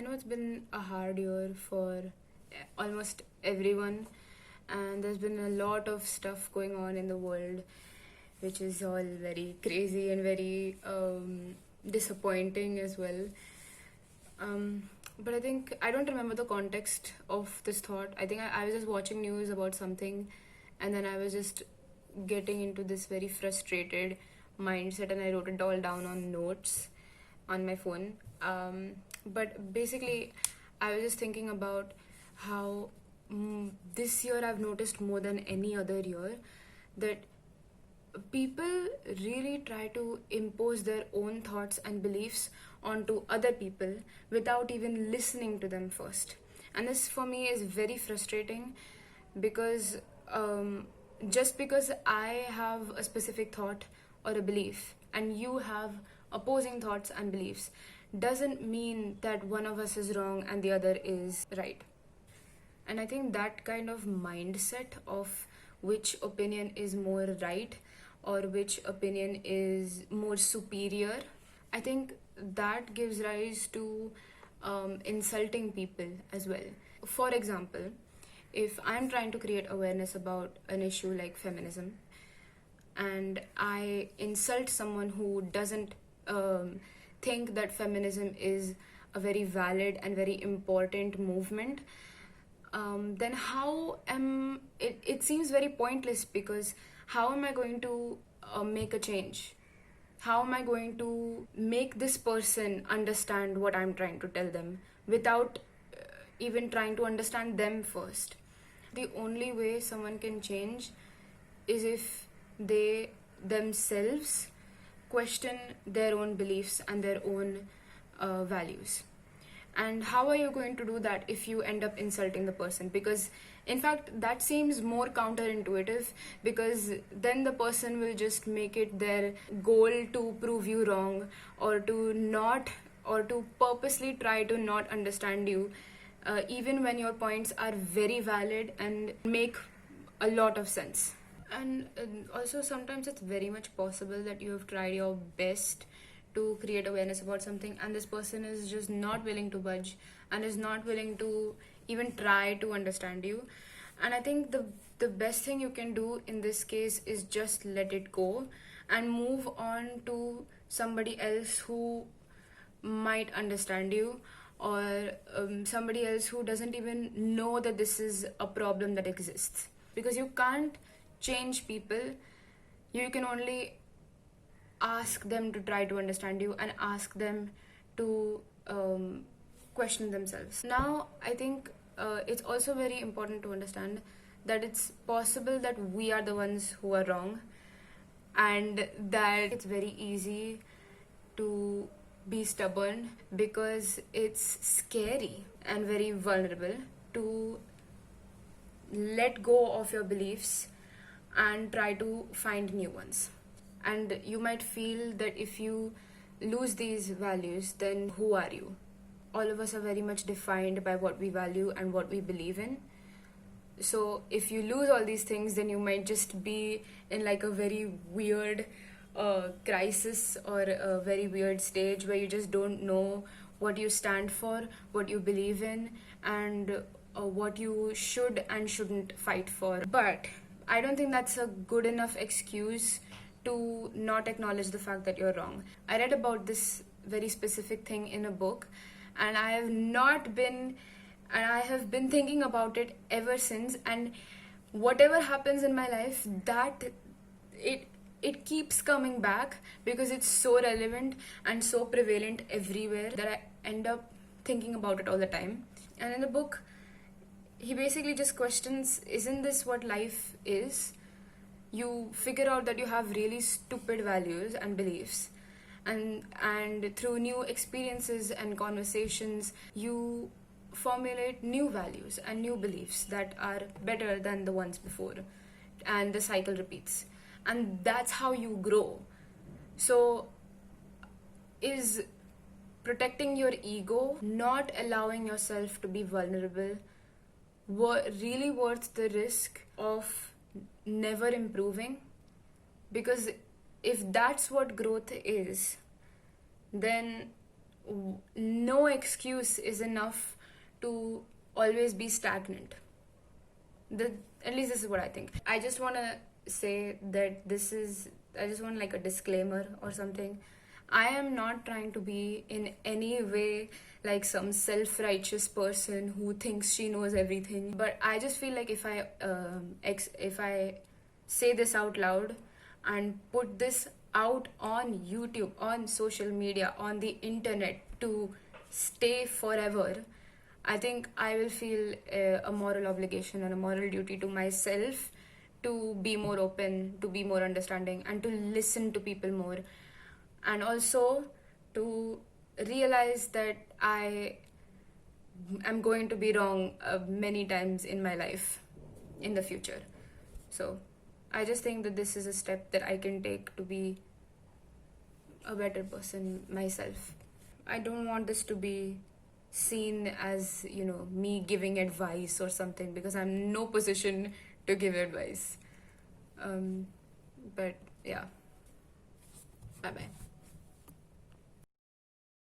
know it's been a hard year for almost everyone, and there's been a lot of stuff going on in the world, which is all very crazy and very disappointing as well. But I think I don't remember the context of this thought. I think I was just watching news about something, and then I was just getting into this very frustrated mindset, and I wrote it all down on notes on my phone. But basically, I was just thinking about how this year I've noticed more than any other year that people really try to impose their own thoughts and beliefs onto other people without even listening to them first. And this for me is very frustrating because just because I have a specific thought or a belief and you have opposing thoughts and beliefs doesn't mean that one of us is wrong and the other is right. And I think that kind of mindset of which opinion is more right or which opinion is more superior, I think that gives rise to insulting people as well. For example, if I'm trying to create awareness about an issue like feminism and I insult someone who doesn't think that feminism is a very valid and very important movement, then how am it seems very pointless, because how am I going to make a change? How am I going to make this person understand what I'm trying to tell them without even trying to understand them first? The only way someone can change is if they themselves question their own beliefs and their own values. And how are you going to do that if you end up insulting the person? Because in fact that seems more counterintuitive, because then the person will just make it their goal to prove you wrong, or to purposely try to not understand you, even when your points are very valid and make a lot of sense. And also sometimes it's very much possible that you have tried your best to create awareness about something and this person is just not willing to budge and is not willing to even try to understand you. And I think the best thing you can do in this case is just let it go and move on to somebody else who might understand you, or somebody else who doesn't even know that this is a problem that exists. Because you can't change people, you can only ask them to try to understand you and ask them to question themselves. Now, I think it's also very important to understand that it's possible that we are the ones who are wrong, and that it's very easy to be stubborn because it's scary and very vulnerable to let go of your beliefs and try to find new ones. And you might feel that if you lose these values, then who are you? All of us are very much defined by what we value and what we believe in. So if you lose all these things, then you might just be in like a very weird crisis or a very weird stage where you just don't know what you stand for, what you believe in, and what you should and shouldn't fight for. But I don't think that's a good enough excuse to not acknowledge the fact that you're wrong. I read about this very specific thing in a book, and I have been thinking about it ever since. And whatever happens in my life, that it keeps coming back because it's so relevant and so prevalent everywhere that I end up thinking about it all the time. And in the book, he basically just questions, isn't this what life is? You figure out that you have really stupid values and beliefs, and through new experiences and conversations you formulate new values and new beliefs that are better than the ones before, and the cycle repeats, and that's how you grow. So is protecting your ego, not allowing yourself to be vulnerable, really worth the risk of never improving? Because if that's what growth is, then no excuse is enough to always be stagnant. the at least this is what I think. I just want to say that I just want like a disclaimer or something. I am not trying to be in any way like some self-righteous person who thinks she knows everything, but I just feel like if I say this out loud and put this out on YouTube, on social media, on the internet to stay forever, I think I will feel a moral obligation and a moral duty to myself to be more open, to be more understanding, and to listen to people more. And also to realize that I am going to be wrong many times in my life in the future. So I just think that this is a step that I can take to be a better person myself. I don't want this to be seen as, me giving advice or something, because I'm in no position to give advice. But yeah, bye bye.